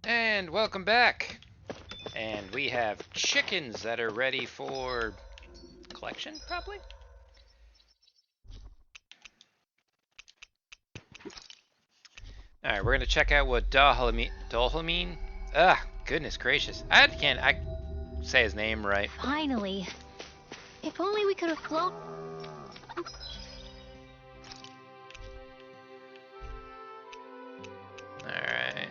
And welcome back. And we have chickens that are ready for collection, probably? Alright, we're gonna check out what Dohalim. Goodness gracious. I say his name right. Finally. If only we could have flown. Alright.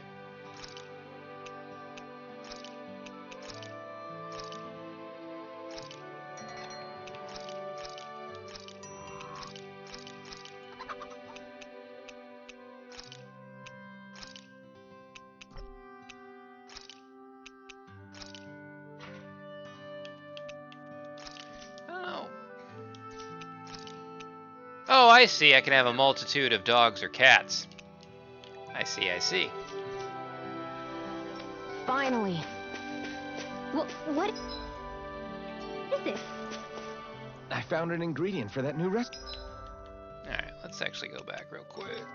Oh, I see. I can have a multitude of dogs or cats. I see. Finally. What is this? I found an ingredient for that new recipe. Alright, let's actually go back real quick.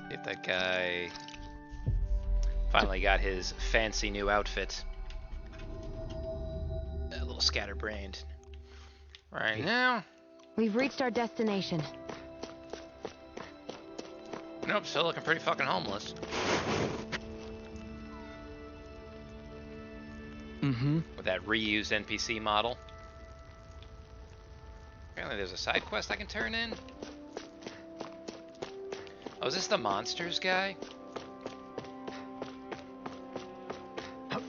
Get that guy. Finally got his fancy new outfit. A little scatterbrained. Right now. We've reached our destination. Nope, still looking pretty fucking homeless. With that reused NPC model. Apparently there's a side quest I can turn in. Oh, is this the monsters guy? Oh.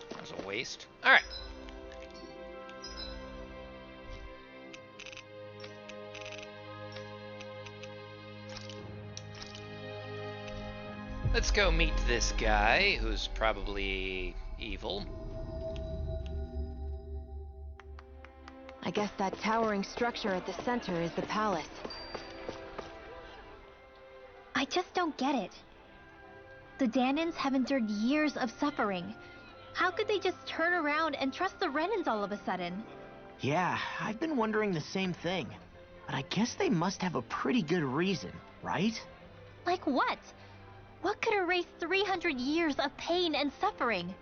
That was a waste. Alright. Let's go meet this guy, who's probably evil. I guess that towering structure at the center is the palace. I just don't get it. The Danans have endured years of suffering. How could they just turn around and trust the Renans all of a sudden? Yeah, I've been wondering the same thing. But I guess they must have a pretty good reason, right? Like what? What could erase 300 years of pain and suffering?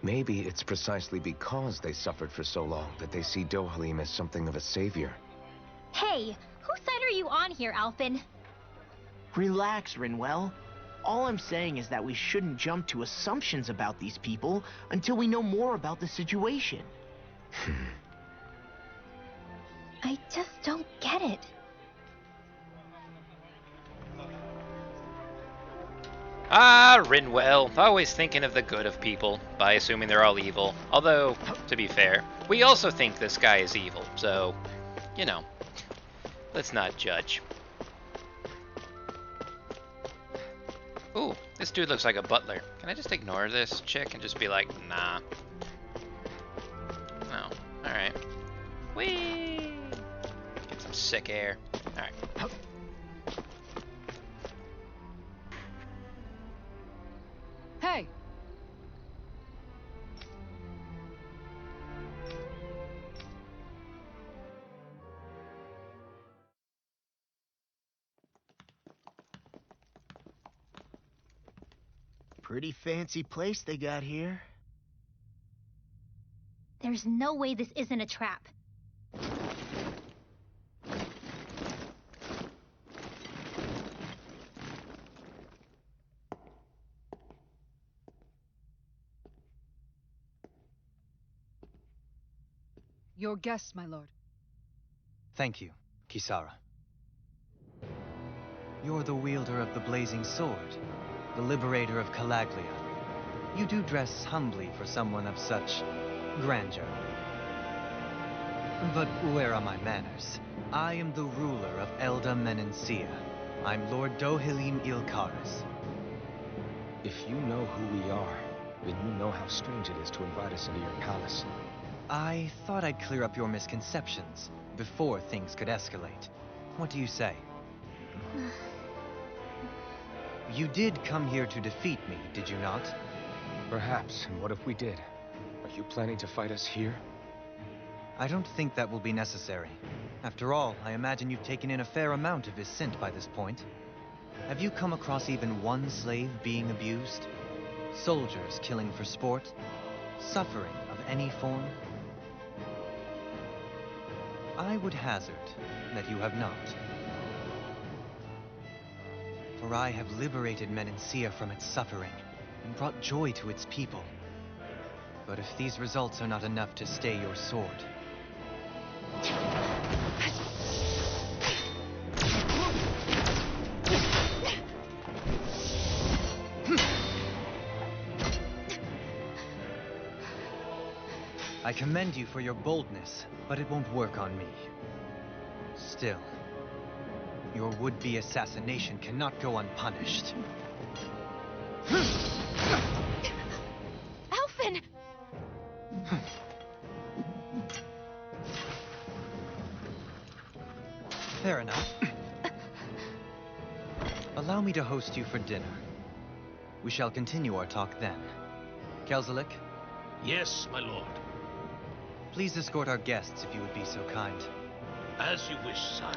Maybe it's precisely because they suffered for so long that they see Dohalim as something of a savior. Hey, whose side are you on here, Alphen? Relax, Rinwell. All I'm saying is that we shouldn't jump to assumptions about these people until we know more about the situation. I just don't get it. Ah, Rinwell, always thinking of the good of people by assuming they're all evil. Although, to be fair, we also think this guy is evil, so, you know, let's not judge. Ooh, this dude looks like a butler. Can I just ignore this chick and just be like, nah? No, alright. Whee! Get some sick air. Alright. Hey! Pretty fancy place they got here. There's no way this isn't a trap. Your guests, my lord. Thank you, Kisara. You're the wielder of the blazing sword, the liberator of Calaglia. You do dress humbly for someone of such grandeur. But where are my manners? I am the ruler of Elda Menencia. I'm Lord Dohalim Ilkaris. If you know who we are, then you know how strange it is to invite us into your palace. I thought I'd clear up your misconceptions before things could escalate. What do you say? You did come here to defeat me, did you not? Perhaps, and what if we did? Are you planning to fight us here? I don't think that will be necessary. After all, I imagine you've taken in a fair amount of his scent by this point. Have you come across even one slave being abused? Soldiers killing for sport? Suffering of any form? I would hazard that you have not. For I have liberated Menancia from its suffering and brought joy to its people. But if these results are not enough to stay your sword... I commend you for your boldness, but it won't work on me. Still, your would-be assassination cannot go unpunished. Alphen! Fair enough. Allow me to host you for dinner. We shall continue our talk then. Kelzelik, Yes, my lord. please escort our guests if you would be so kind. As you wish, sire.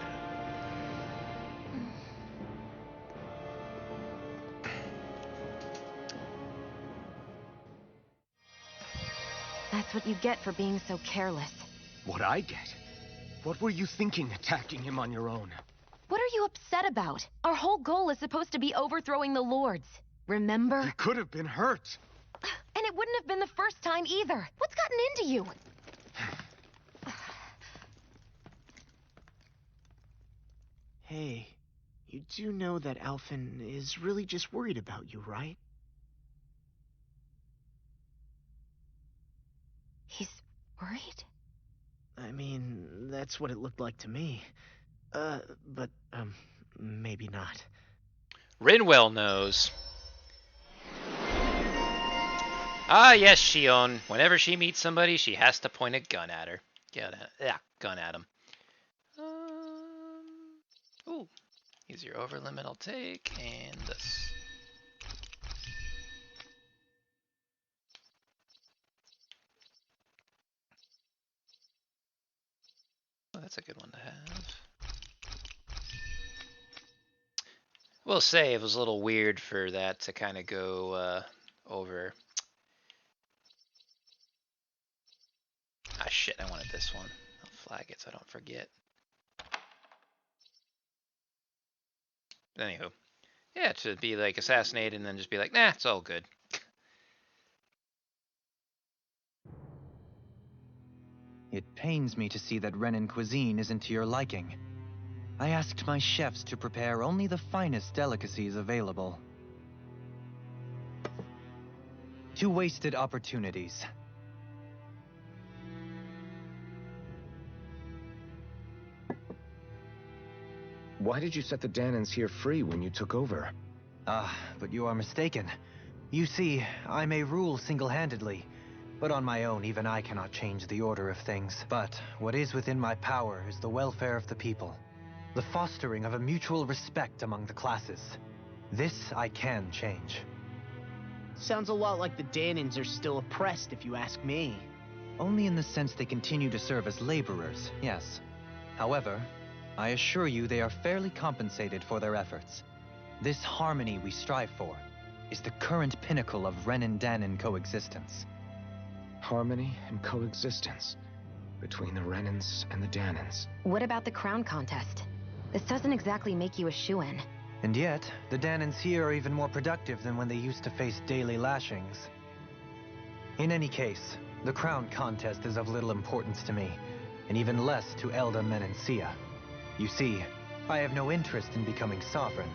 That's what you get for being so careless. What I get? What were you thinking attacking him on your own? What are you upset about? Our whole goal is supposed to be overthrowing the lords. Remember? He could have been hurt. And it wouldn't have been the first time either. What's gotten into you? Hey, you do know that Alphen is really just worried about you, right? He's worried? I mean, that's what it looked like to me. But maybe not. Rinwell knows. Ah, yes, Shion. Whenever she meets somebody, she has to point a gun at her. Gun at him. Ooh, use your overlimit. I'll take, and this. Oh, that's a good one to have. We'll say it was a little weird for that to kind of go over. Ah, shit, I wanted this one. I'll flag it so I don't forget. Anywho. Yeah, to be like assassinated and then just be like, nah, it's all good. It pains me to see that Renan cuisine isn't to your liking. I asked my chefs to prepare only the finest delicacies available. 2 wasted opportunities. Why did you set the Danans here free when you took over? But you are mistaken. You see, I may rule single-handedly, but on my own even I cannot change the order of things. But what is within my power is the welfare of the people. The fostering of a mutual respect among the classes. This I can change. Sounds a lot like the Danans are still oppressed, if you ask me. Only in the sense they continue to serve as laborers, yes. However, I assure you they are fairly compensated for their efforts. This harmony we strive for is the current pinnacle of Renan-Danan coexistence. Harmony and coexistence between the Renans and the Danans. What about the crown contest? This doesn't exactly make you a shoo-in. And yet, the Danans here are even more productive than when they used to face daily lashings. In any case, the crown contest is of little importance to me, and even less to Elda Menancia. You see, I have no interest in becoming sovereign.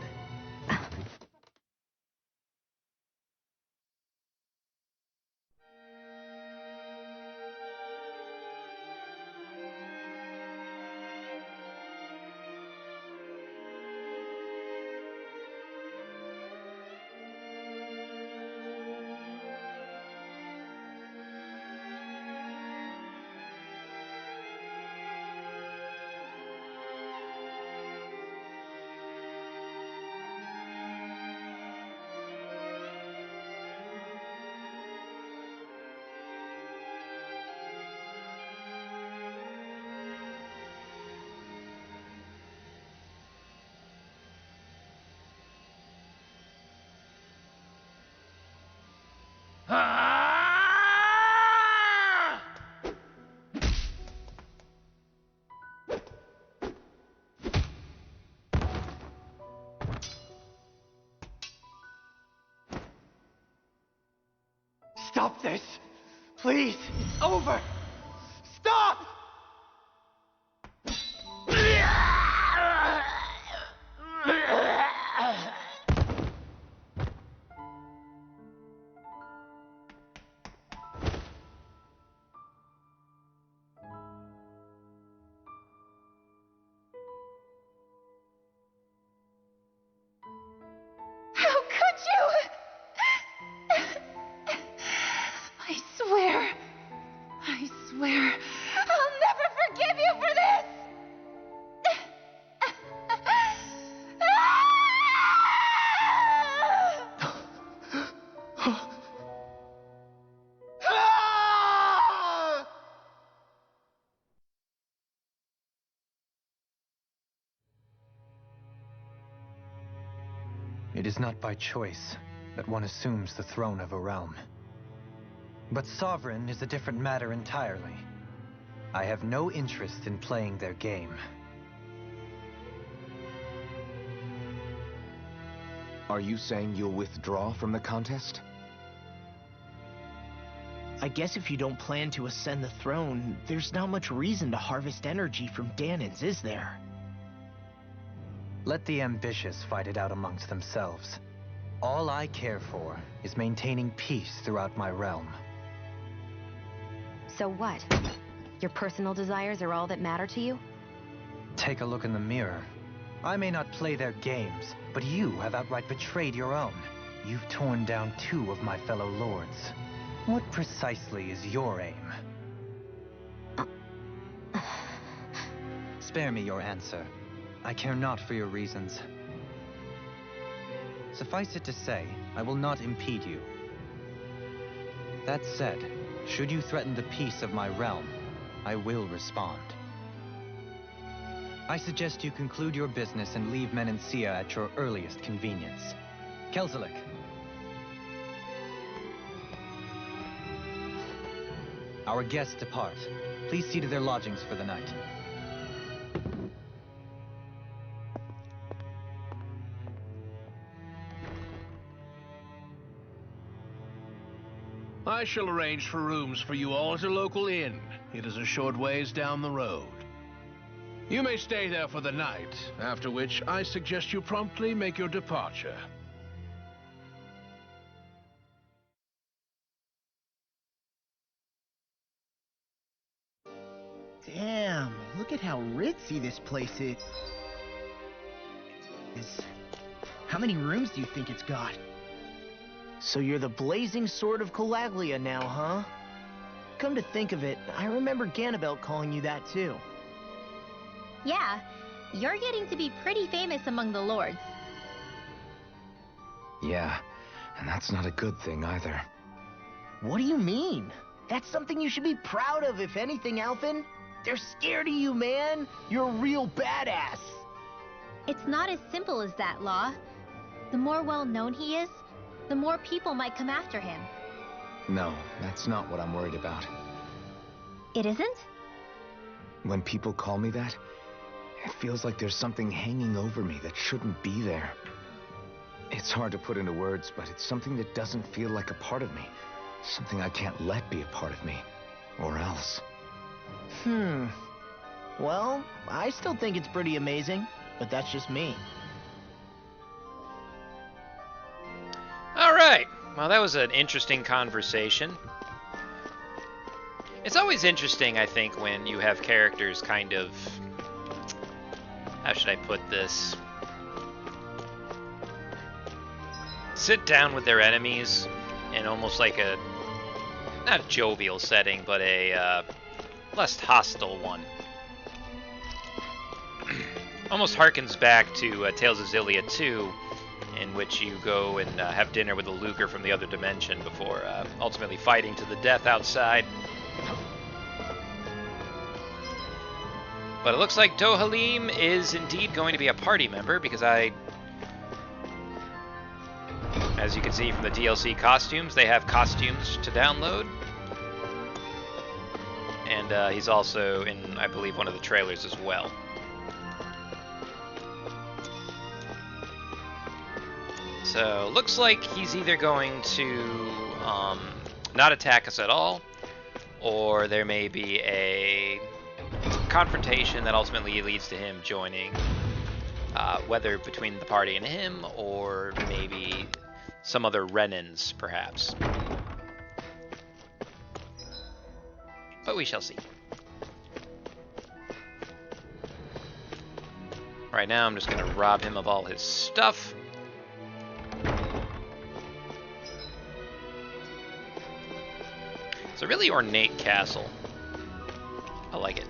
this! Please, it's over! Stop! How could you? I swear, I'll never forgive you for this! It is not by choice that one assumes the throne of a realm. But sovereign is a different matter entirely. I have no interest in playing their game. Are you saying you'll withdraw from the contest? I guess if you don't plan to ascend the throne, there's not much reason to harvest energy from Danins, is there? Let the ambitious fight it out amongst themselves. All I care for is maintaining peace throughout my realm. So what? Your personal desires are all that matter to you? Take a look in the mirror. I may not play their games, but you have outright betrayed your own. You've torn down 2 of my fellow lords. What precisely is your aim? Spare me your answer. I care not for your reasons. Suffice it to say, I will not impede you. That said, should you threaten the peace of my realm, I will respond. I suggest you conclude your business and leave Menancia at your earliest convenience. Kelzelik. Our guests depart. Please see to their lodgings for the night. I shall arrange for rooms for you all at a local inn. It is a short ways down the road. You may stay there for the night, after which I suggest you promptly make your departure. Damn, look at how ritzy this place is. How many rooms do you think it's got? So you're the blazing sword of Colaglia now, huh? Come to think of it, I remember Ganabelt calling you that too. Yeah, you're getting to be pretty famous among the lords. Yeah, and that's not a good thing either. What do you mean? That's something you should be proud of, if anything, Alphen. They're scared of you, man. You're a real badass. It's not as simple as that, Law. The more well-known he is, the more people might come after him. No, that's not what I'm worried about. It isn't? When people call me that, it feels like there's something hanging over me that shouldn't be there. It's hard to put into words, but it's something that doesn't feel like a part of me. Something I can't let be a part of me. Or else. Well, I still think it's pretty amazing, but that's just me. All right. Well, that was an interesting conversation. It's always interesting, I think, when you have characters kind of... How should I put this? Sit down with their enemies in almost like a... Not a jovial setting, but a less hostile one. Almost harkens back to Tales of Xillia 2, in which you go and have dinner with a Luger from the other dimension before ultimately fighting to the death outside. But it looks like Dohalim is indeed going to be a party member, because as you can see from the DLC costumes, they have costumes to download. And he's also in, I believe, one of the trailers as well. So, looks like he's either going to not attack us at all, or there may be a confrontation that ultimately leads to him joining, whether between the party and him, or maybe some other Renans, perhaps. But we shall see. Right now, I'm just going to rob him of all his stuff. It's a really ornate castle. I like it.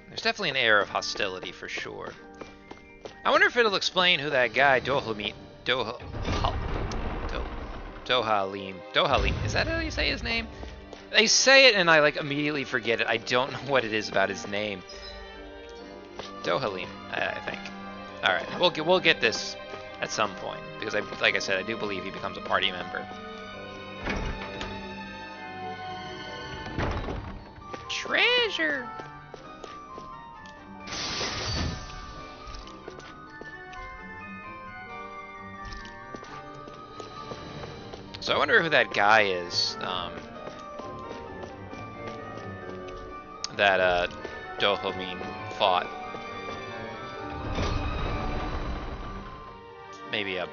There's definitely an air of hostility for sure. I wonder if it'll explain who that guy Dohalim, is that how you say his name? They say it and I like immediately forget it. I don't know what it is about his name. Dohalim, I think. All right, we'll get this at some point because like I said, I do believe he becomes a party member. Treasure. So I wonder who that guy is that Dohalim fought. Maybe a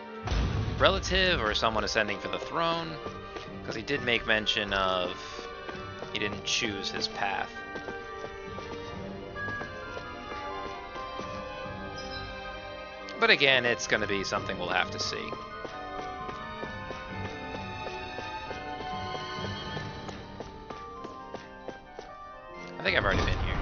relative or someone ascending for the throne, because he did make mention of he didn't choose his path. But again, it's going to be something we'll have to see. I think I've already been here.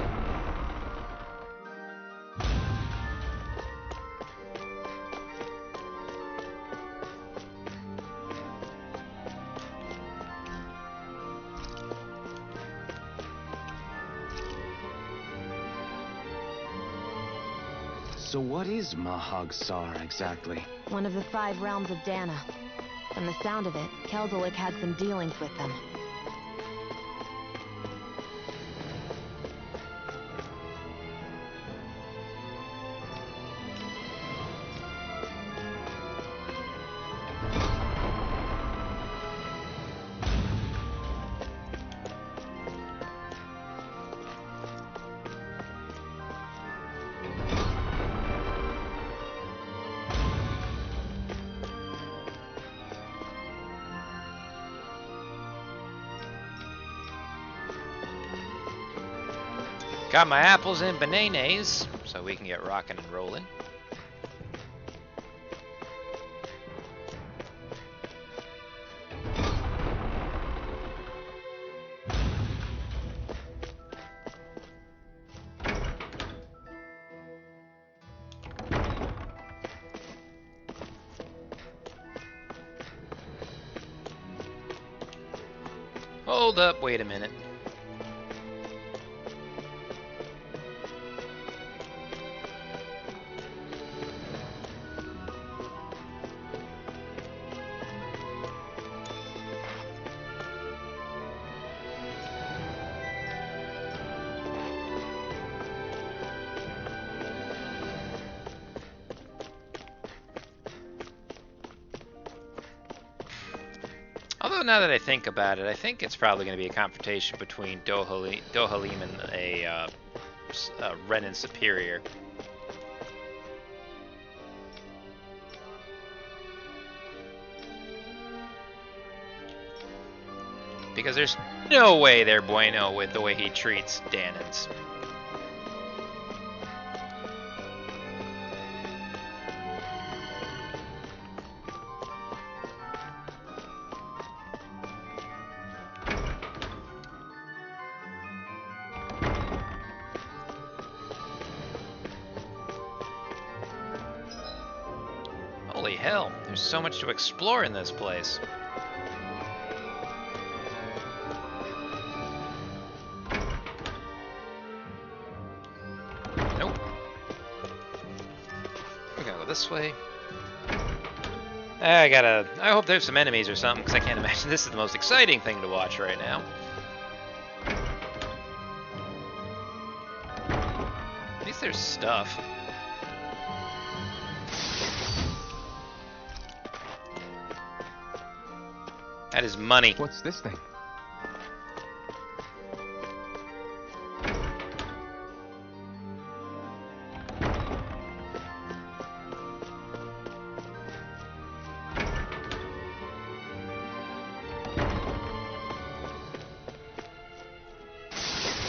So what is Mahag Sar exactly? One of the 5 realms of Dana. From the sound of it, Keldelik had some dealings with them. Got my apples and bananas, so we can get rocking and rolling. Hold up, wait a minute. Although now that I think about it, I think it's probably going to be a confrontation between Dohalim and a Renan superior. Because there's no way they're bueno with the way he treats Danans. Holy hell, there's so much to explore in this place. Nope. We gotta go this way. I hope there's some enemies or something, because I can't imagine this is the most exciting thing to watch right now. At least there's stuff. That is money. What's this thing?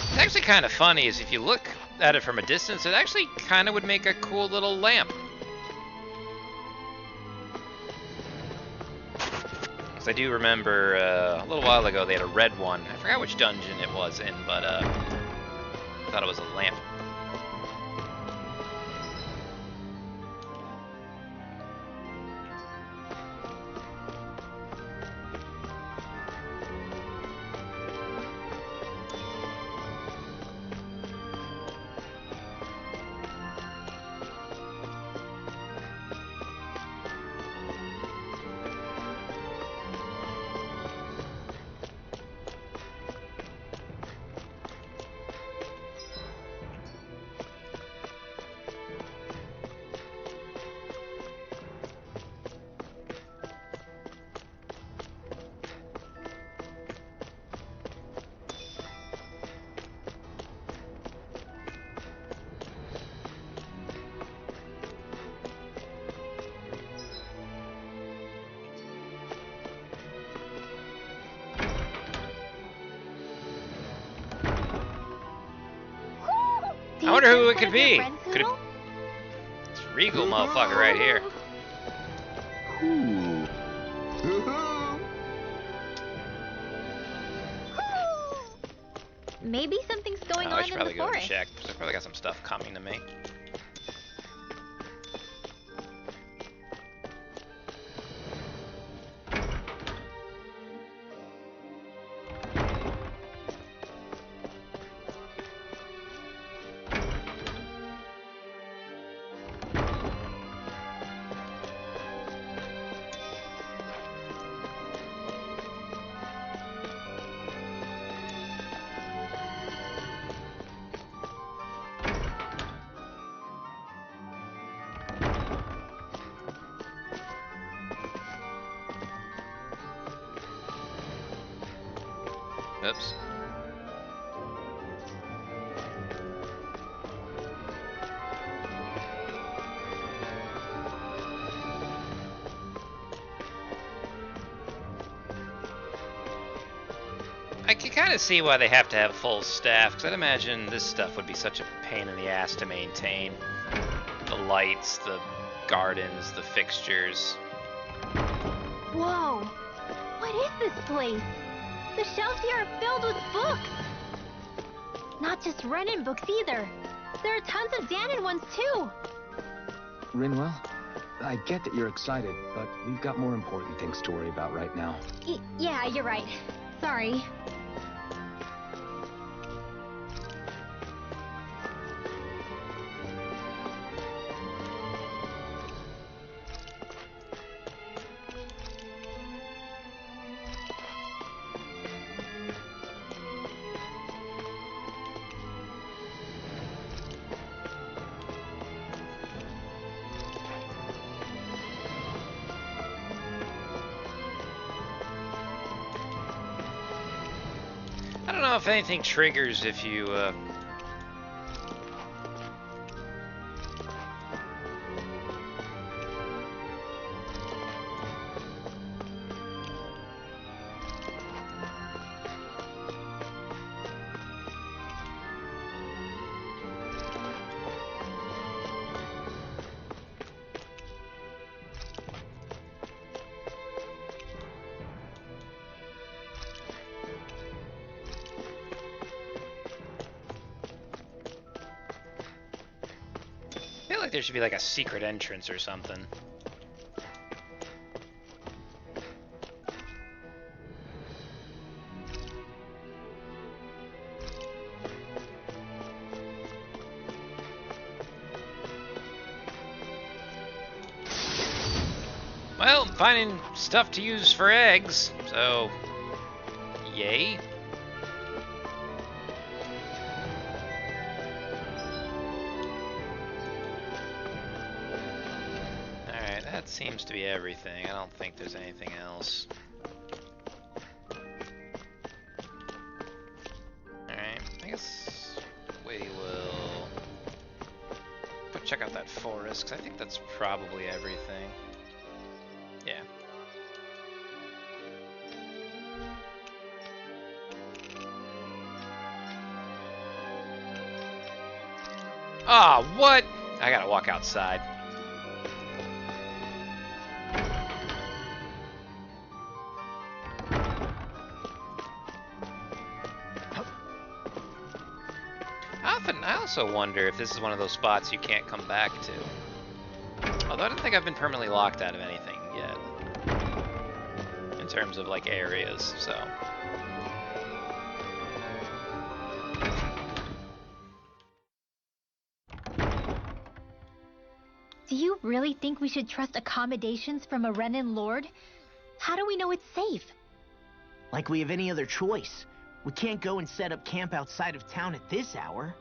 It's actually kind of funny, is if you look at it from a distance, it actually kind of would make a cool little lamp. I do remember a little while ago they had a red one. I forgot which dungeon it was in, but I thought it was a lamp. I wonder who it could be. Could it... It's Regal motherfucker right here. Maybe something's going I on should in probably the go and forest. check. I probably got some stuff coming to me. Oops. I can kind of see why they have to have full staff, because I'd imagine this stuff would be such a pain in the ass to maintain. The lights, the gardens, the fixtures. Whoa! What is this place? The shelves here are filled with books! Not just Renin books either. There are tons of Danon ones too! Rinwell, I get that you're excited, but we've got more important things to worry about right now. Yeah, you're right. Sorry. I don't know if anything triggers if you, I feel like there should be like a secret entrance or something. Well, I'm finding stuff to use for eggs, so yay. Alright, that seems to be everything. I don't think there's anything else. Alright, I guess we will check out that forest, because I think that's probably everything. Yeah. Ah, what? I gotta walk outside. I also wonder if this is one of those spots you can't come back to. Although I don't think I've been permanently locked out of anything yet. In terms of, like, areas, so. Do you really think we should trust accommodations from a Renin Lord? How do we know it's safe? Like we have any other choice. We can't go and set up camp outside of town at this hour.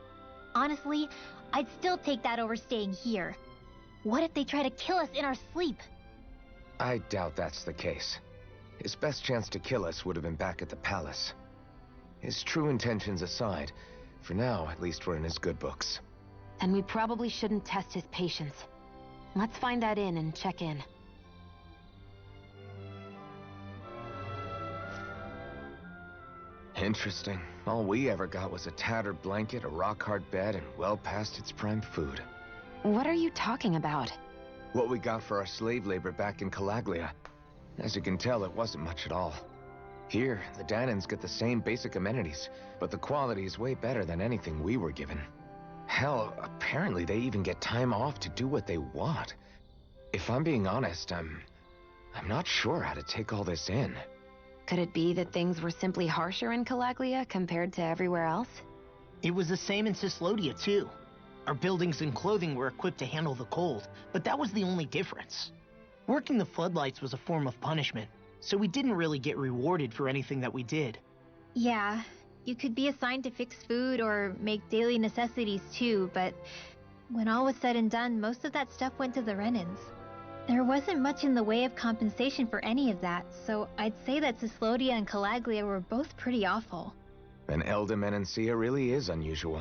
Honestly, I'd still take that over staying here. What if they try to kill us in our sleep? I doubt that's the case. His best chance to kill us would have been back at the palace. His true intentions aside, for now, at least we're in his good books. Then we probably shouldn't test his patience. Let's find that inn and check in. Interesting. All we ever got was a tattered blanket, a rock-hard bed, and well past its prime food. What are you talking about? What we got for our slave labor back in Calaglia. As you can tell, it wasn't much at all. Here, the Danans get the same basic amenities, but the quality is way better than anything we were given. Hell, apparently they even get time off to do what they want. If I'm being honest, I'm not sure how to take all this in. Could it be that things were simply harsher in Calaglia compared to everywhere else? It was the same in Cislodia, too. Our buildings and clothing were equipped to handle the cold, but that was the only difference. Working the floodlights was a form of punishment, so we didn't really get rewarded for anything that we did. Yeah, you could be assigned to fix food or make daily necessities too, but when all was said and done, most of that stuff went to the Renins. There wasn't much in the way of compensation for any of that, so I'd say that Cislodia and Calaglia were both pretty awful. An Elda Menancia really is unusual.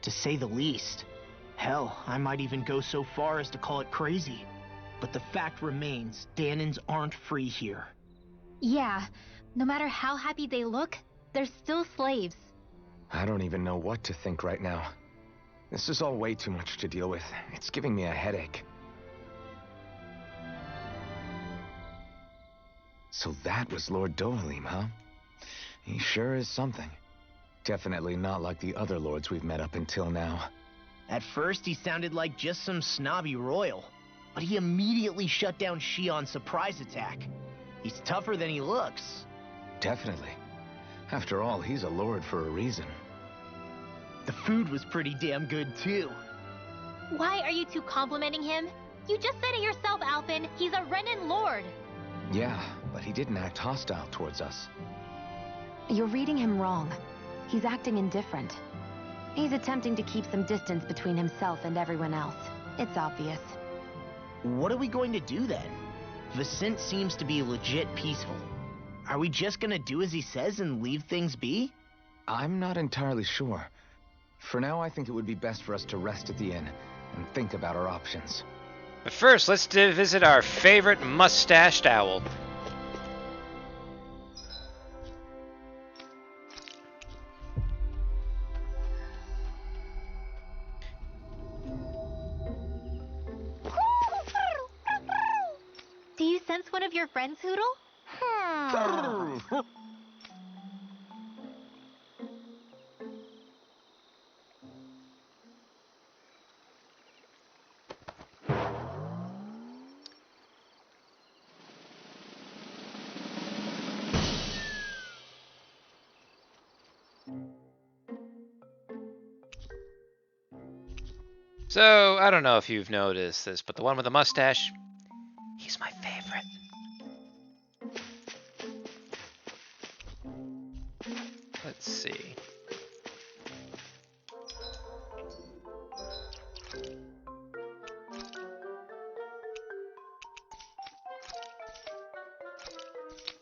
To say the least. Hell, I might even go so far as to call it crazy. But the fact remains, Danans aren't free here. Yeah, no matter how happy they look, they're still slaves. I don't even know what to think right now. This is all way too much to deal with. It's giving me a headache. So that was Lord Dohalim, huh? He sure is something. Definitely not like the other lords we've met up until now. At first, he sounded like just some snobby royal, but he immediately shut down Shion's surprise attack. He's tougher than he looks. Definitely. After all, he's a lord for a reason. The food was pretty damn good, too. Why are you two complimenting him? You just said it yourself, Alphen. He's a Renin Lord. Yeah, but he didn't act hostile towards us. You're reading him wrong. He's acting indifferent. He's attempting to keep some distance between himself and everyone else. It's obvious. What are we going to do then? Vicent seems to be legit peaceful. Are we just gonna do as he says and leave things be? I'm not entirely sure. For now, I think it would be best for us to rest at the inn and think about our options. But first, let's visit our favorite mustached owl. Do you sense one of your friends, Hoodle? So, I don't know if you've noticed this, but the one with the mustache, he's my favorite. Let's see.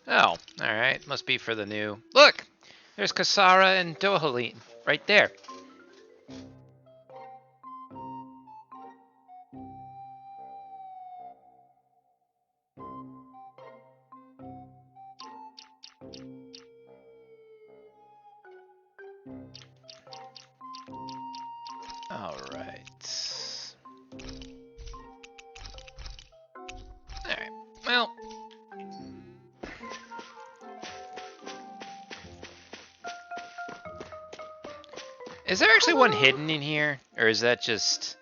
Oh, alright. Must be for the new... Look! There's Kasara and Dohalim right there. Alright. Alright. Well... Is there actually one hidden in here? Or is that just...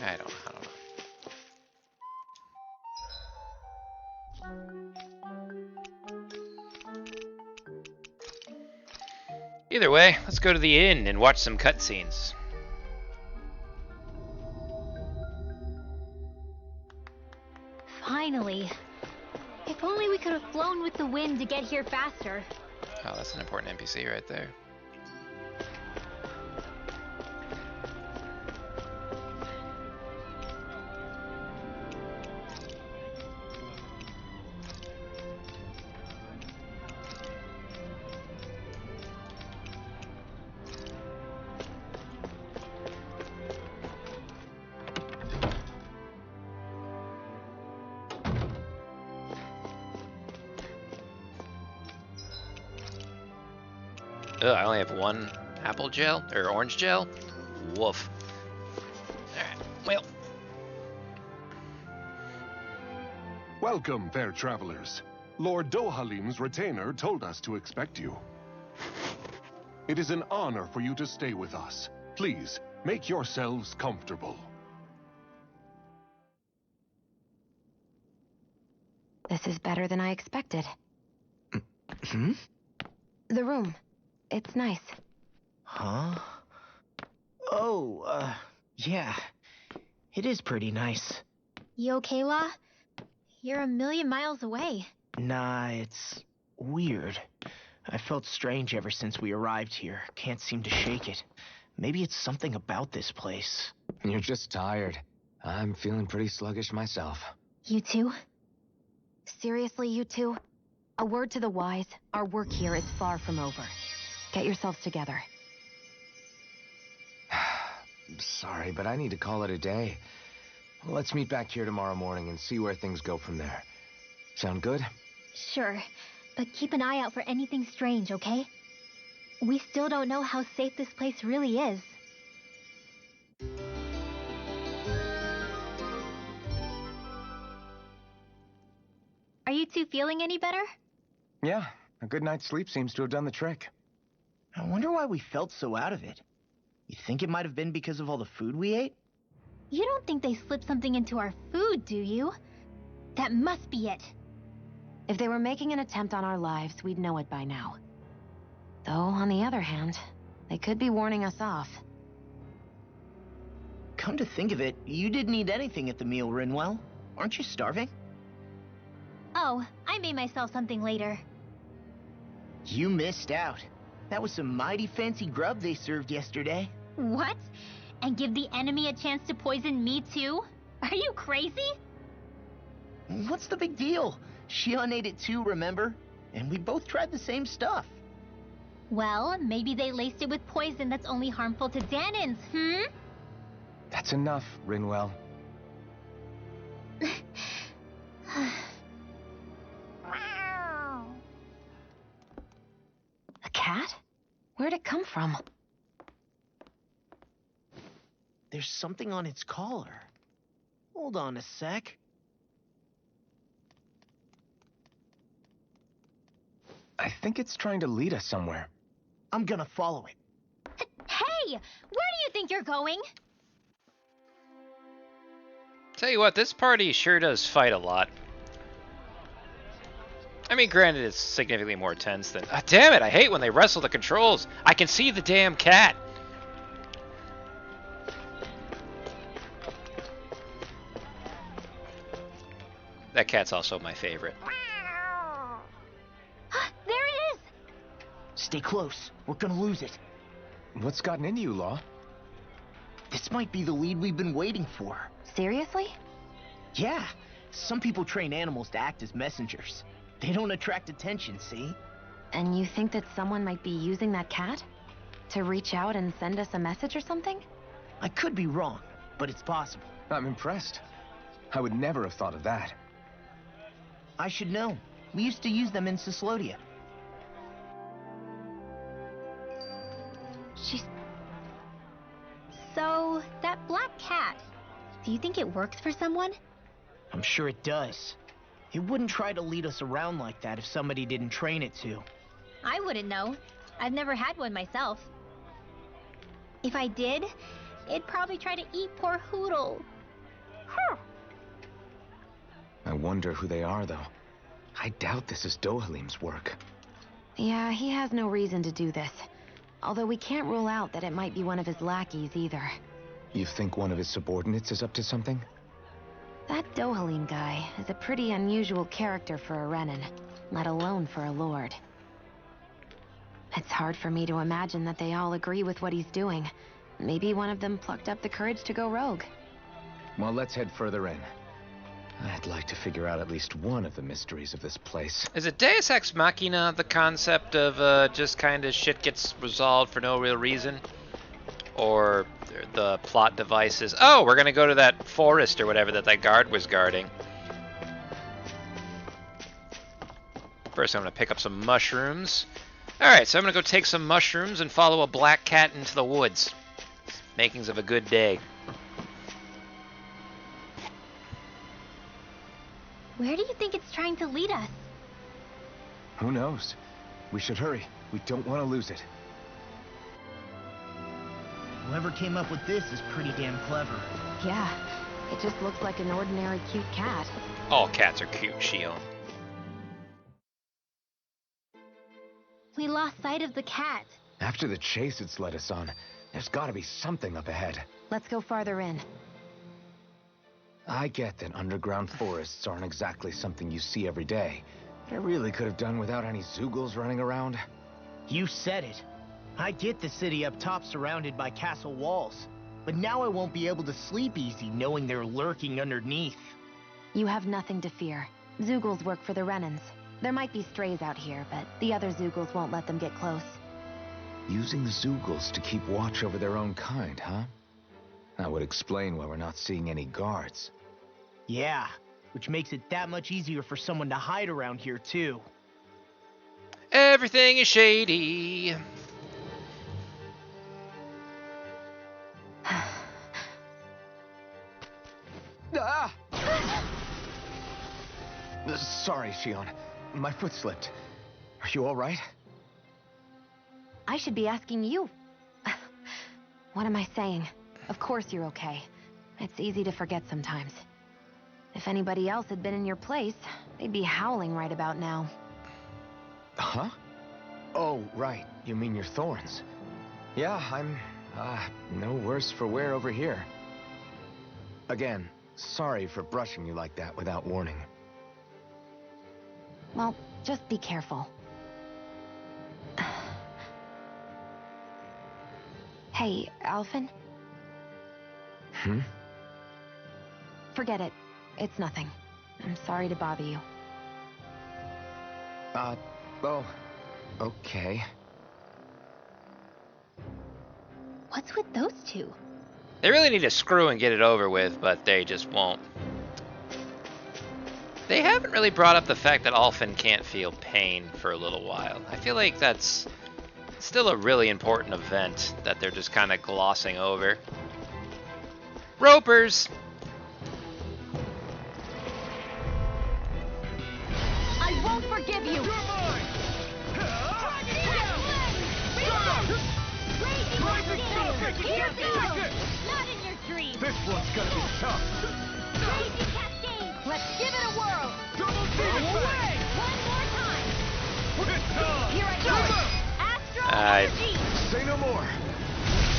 I don't know. Either way, let's go to the inn and watch some cutscenes. Finally. If only we could have flown with the wind to get here faster. Oh, that's an important NPC right there. Ugh, I only have one apple gel, or orange gel? Woof. Alright, well. Welcome, fair travelers. Lord Dohalim's retainer told us to expect you. It is an honor for you to stay with us. Please, make yourselves comfortable. This is better than I expected. Hmm? The room. It's nice. Huh? Oh, yeah. It is pretty nice. You okay, La? You're a million miles away. Nah, it's weird. I felt strange ever since we arrived here. Can't seem to shake it. Maybe it's something about this place. You're just tired. I'm feeling pretty sluggish myself. You too? Seriously, you two? A word to the wise, our work here is far from over. Get yourselves together. Sorry, but I need to call it a day. Let's meet back here tomorrow morning and see where things go from there. Sound good? Sure, but keep an eye out for anything strange, okay? We still don't know how safe this place really is. Are you two feeling any better? Yeah, a good night's sleep seems to have done the trick. I wonder why we felt so out of it. You think it might have been because of all the food we ate? You don't think they slipped something into our food, do you? That must be it. If they were making an attempt on our lives, we'd know it by now. Though, on the other hand, they could be warning us off. Come to think of it, you didn't eat anything at the meal, Rinwell. Aren't you starving? Oh, I made myself something later. You missed out. That was some mighty fancy grub they served yesterday. What? And give the enemy a chance to poison me too? Are you crazy? What's the big deal? Shion ate it too, remember? And we both tried the same stuff. Well, maybe they laced it with poison that's only harmful to Danins, That's enough, Rinwell. A cat? Where'd it come from? There's something on its collar. Hold on a sec. I think it's trying to lead us somewhere. I'm gonna follow it. Hey! Hey! Where do you think you're going? Tell you what, this party sure does fight a lot. I mean, granted, it's significantly more tense than... Ah, damn it, I hate when they wrestle the controls. I can see the damn cat. That cat's also my favorite. There it is! Stay close. We're gonna lose it. What's gotten into you, Law? This might be the lead we've been waiting for. Seriously? Yeah. Some people train animals to act as messengers. They don't attract attention, see? And you think that someone might be using that cat? To reach out and send us a message or something? I could be wrong, but it's possible. I'm impressed. I would never have thought of that. I should know. We used to use them in Cyslodia. So, that black cat, do you think it works for someone? I'm sure it does. It wouldn't try to lead us around like that if somebody didn't train it to. I wouldn't know. I've never had one myself. If I did, it'd probably try to eat poor Hoodle. I wonder who they are, though. I doubt this is Dohalim's work. Yeah, he has no reason to do this. Although we can't rule out that it might be one of his lackeys either. You think one of his subordinates is up to something? That Dohalim guy is a pretty unusual character for a Renin, let alone for a lord. It's hard for me to imagine that they all agree with what he's doing. Maybe one of them plucked up the courage to go rogue. Well, let's head further in. I'd like to figure out at least one of the mysteries of this place. Is it Deus Ex Machina, the concept of just kind of shit gets resolved for no real reason? Or the plot device is, oh, we're going to go to that forest or whatever that guard was guarding. First, I'm going to pick up some mushrooms. Alright, so I'm going to go take some mushrooms and follow a black cat into the woods. Makings of a good day. Where do you think it's trying to lead us? Who knows? We should hurry. We don't want to lose it. Whoever came up with this is pretty damn clever. Yeah, it just looks like an ordinary cute cat. All cats are cute, Shion. We lost sight of the cat. After the chase it's led us on, there's got to be something up ahead. Let's go farther in. I get that underground forests aren't exactly something you see every day. But I really could have done without any Zoogles running around. You said it. I get the city up top surrounded by castle walls, but now I won't be able to sleep easy knowing they're lurking underneath. You have nothing to fear. Zoogles work for the Renins. There might be strays out here, but the other Zoogles won't let them get close. Using Zoogles to keep watch over their own kind, huh? That would explain why we're not seeing any guards. Yeah, which makes it that much easier for someone to hide around here, too. Everything is shady. Ah! Sorry, Shion. My foot slipped. Are you all right? I should be asking you. What am I saying? Of course you're okay. It's easy to forget sometimes. If anybody else had been in your place, they'd be howling right about now. Huh? Oh, right. You mean your thorns. Yeah, I'm, no worse for wear over here. Again, sorry for brushing you like that without warning. Well, just be careful. Hey, Alphen? Hmm? Forget it. It's nothing. I'm sorry to bother you. Oh, okay. What's with those two? They really need to screw and get it over with, but they just won't. They haven't really brought up the fact that Alphen can't feel pain for a little while. I feel like that's still a really important event that they're just kind of glossing over. Ropers! I won't forgive you! This one's gonna be tough. Crazy cascade! Let's give it a whirl. Double demon fang! One more time! It's on! Here I go. Astral Alright. energy! Say no more.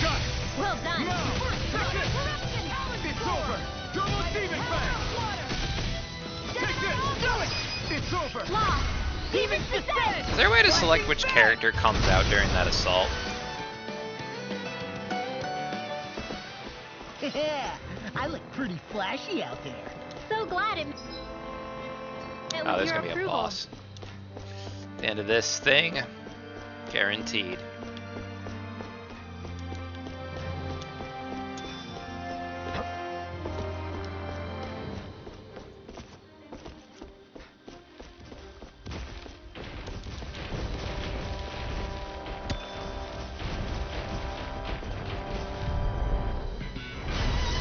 Got it. Well done! Now! Take it! It's over! Double demon fang! Take this! Do it! It's over! Lost! Demon's descent! Is there a way to select which character comes out during that assault? Yeah, I look pretty flashy out there. So glad it. Oh, there's gonna be a boss. The end of this thing, guaranteed.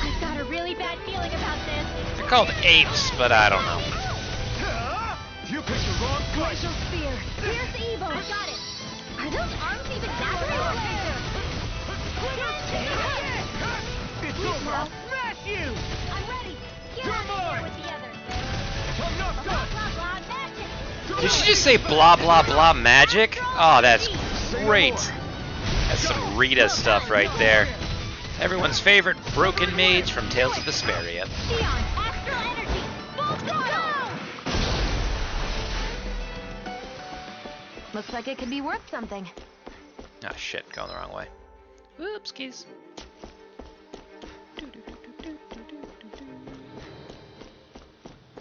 I've got a really bad feeling about this. They're called apes, but I don't know. You picked the wrong fight! Glacial spear. Fierce evil! Got it! Are those arms even dazzling? It's over! Smash you! I'm ready! Get You're out of here mine. with the others! I'm not Blah, done! blah, blah, magic! Did she just say blah blah blah magic? Oh, that's great. Say That's some Rita stuff right there. Everyone's favorite broken mage from Tales of Vesperia. Neon, astral energy! Full throttle! Looks like it could be worth something. Ah, shit, going the wrong way. Whoops, keys.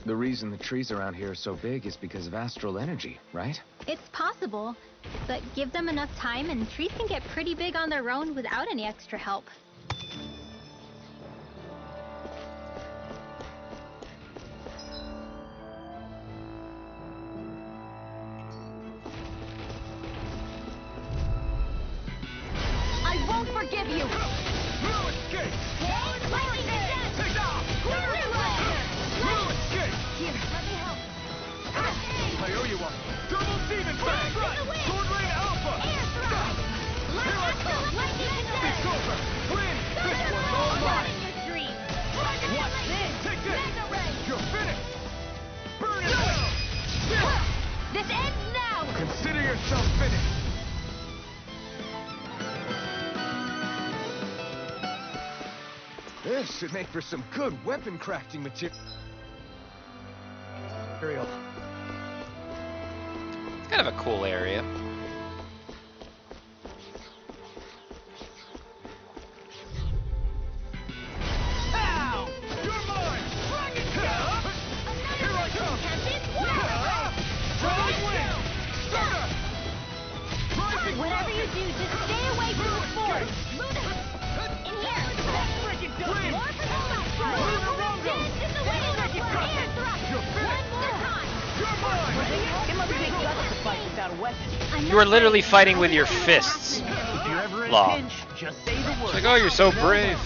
The reason the trees around here are so big is because of astral energy, right? It's possible, but give them enough time and trees can get pretty big on their own without any extra help. I won't forgive you. No escape! Lightning descent! Take off! No escape! Here, let me help. I owe you one. Double demon fang! Sword Rain Alpha! Air thrust! Here I come! Lightning descent! It's over! Win! This one's all mine! Watch this! Take this! You're finished! Burn it down! This ends now. Consider yourself finished! This should make for some good weapon crafting material. Kind of a cool area. Ow! You're mine! Here I come! Double win! Sucker! Rising Whatever you do, just stay away from the force! In here! Win! More for the fight! Finish in the way! Air thrust! You're One finished! more time! You're mine! It must take guts to fight without a weapon. I'm You are not literally ready. fighting with your fists. If you're ever in Law. a pinch, just say the word. It's like, oh, you're so brave.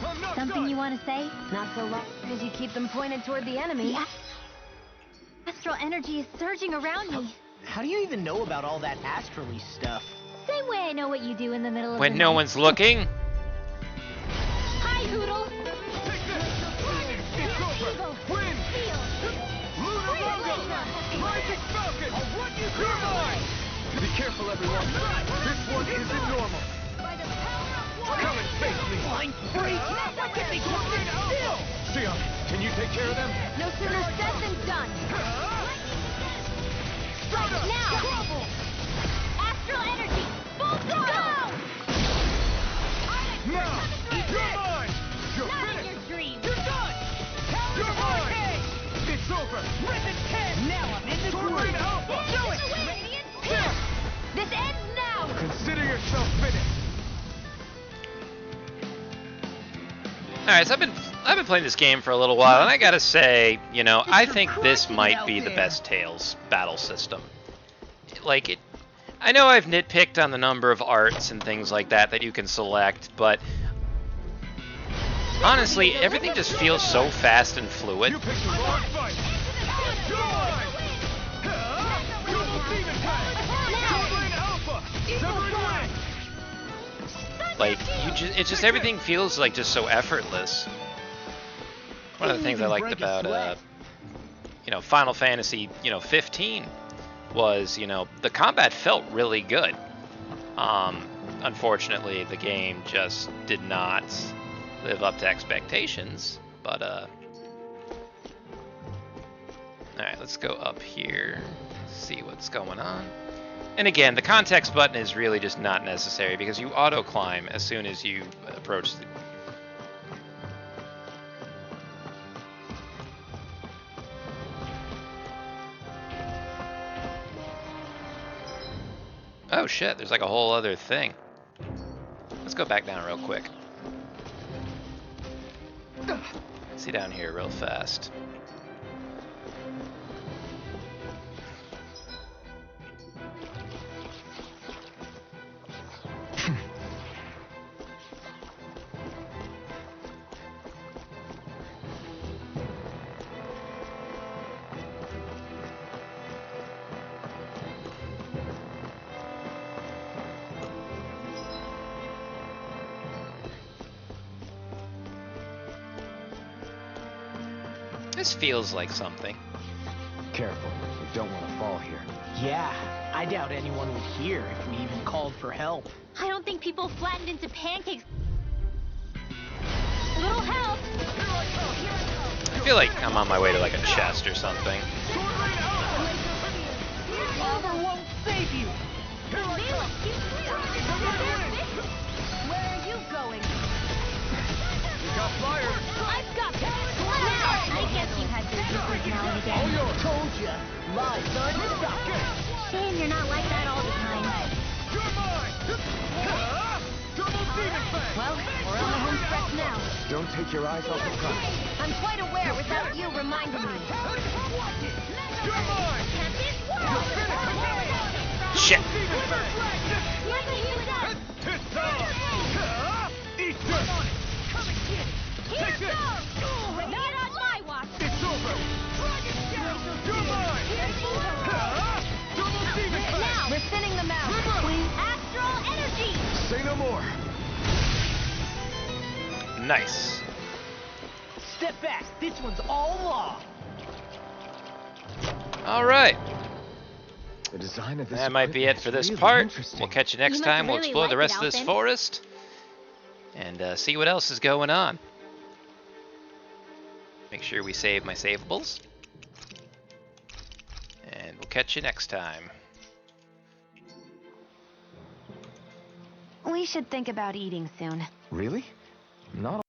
I'm not Something done. you want to say? Not so long as you keep them pointed toward the enemy. The astral energy is surging around me. How do you even know about all that astrally stuff? Same way I know what you do in the middle of When the no night. one's looking. Hi, Hoodle! Take this! It's over! Win! Lunar Rondo! Rising Falcon! You're mine! Be careful, everyone. This one isn't normal. Come and face me! Blind freak! Why can't they just sit still? Sion, can you take care of them? No sooner said than done. Strike now! Astral energy! Full throttle! Now! You're mine! You're Not in finished! your dreams! You're done! You're mine! It's over! Risen 10! Now I'm in the Sword Rain groove! Alpha! Do it! Radiant Here! This ends now. Consider yourself finished! Alright, so I've been playing this game for a little while, and I gotta say, you know, I think this might be the best Tales battle system. Like, it, I know I've nitpicked on the number of arts and things like that you can select, but honestly, everything just feels so fast and fluid. You picked the wrong fight! You're mine! Double demon fang! Sword Rain Alpha! Severing wing! Like, it's just everything feels like just so effortless. One of the things I liked about, Final Fantasy, 15 was, the combat felt really good. Unfortunately, the game just did not live up to expectations, but, alright, let's go up here, see what's going on. And again, the context button is really just not necessary because you auto-climb as soon as you approach the... Oh shit, there's like a whole other thing. Let's go back down real quick. See down here real fast. This feels like something. Careful, we don't want to fall here. Yeah, I doubt anyone would hear if we even called for help. I don't think people flattened into pancakes. A little help! I feel like I'm on my way to like a chest or something. Armor won't save you! Where are you going? You got fired! I've got this! I guess you had your secret now and again. Told ya! Lie, son! Shame you're not like that all the time. Well, we're on the home stretch now. Don't take your eyes off the prize. I'm quite aware without you reminding me. Shit! Not on my watch. It's over! Now, we're thinning them out. Astral energy. Say no more! Nice. Step back! This one's all law! Alright. The design of this That might be it for this really part. interesting. We'll catch you next You must time. We'll really explore the like rest it, of this Alvin. forest and see what else is going on. Make sure we save my savables. And we'll catch you next time. We should think about eating soon. Really? Not